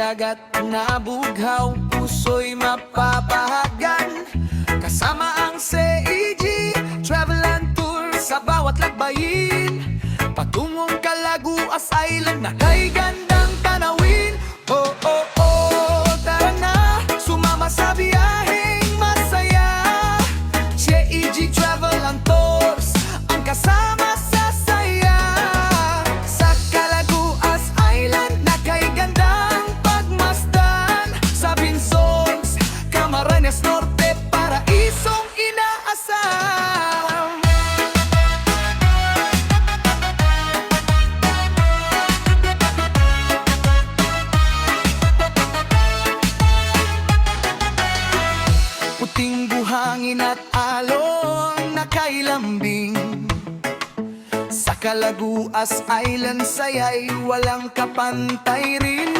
dagat na bughaw, puso'y mapapahagan. Kasama ang CEG, travel and tour sa bawat lagbayin. Patungong Calaguas Island na kay gandang tanawin. Oh, oh, oh, tara na, sumama sa biyaheng masaya. CEG Travel and Tours, ang kasama sa saya. Sa Calaguas Island na kay gandang pagmasdan. Sa Binsogs, Camarines Norte, paraisong inaasam. Puting buhangin at alon na kailambing. Sa Calaguas Island saya'y walang kapantay rin.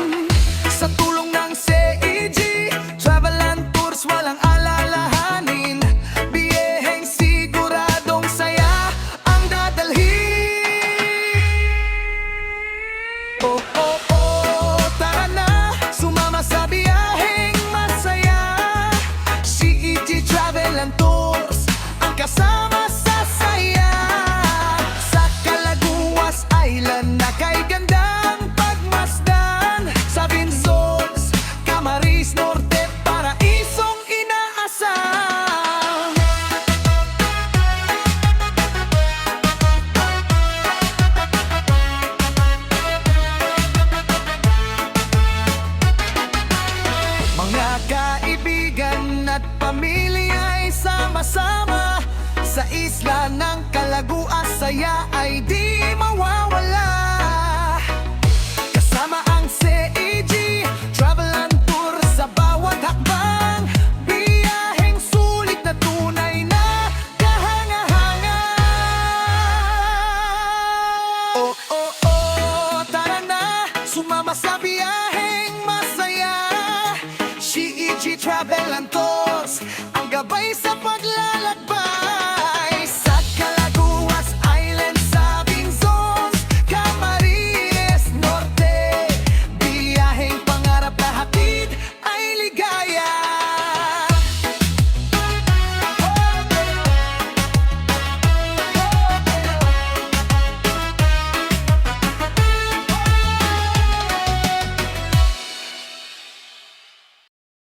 Sa tulong ng CEG, travel and tours walang alalahanin. Biyeheng siguradong saya ang dadalhin. Oh, oh, oh, tara na, sumama sa biyaheng masaya. CEG Travel and Tours, ang kasama sa saya. Sa Calaguas Island na kay gandang pagmasdan. Sa Binsogs, Camarines Norte, paraisong inaasam. Mga kaibigan at pamilya'y sama-sama sa isla ng Calaguas, saya ay di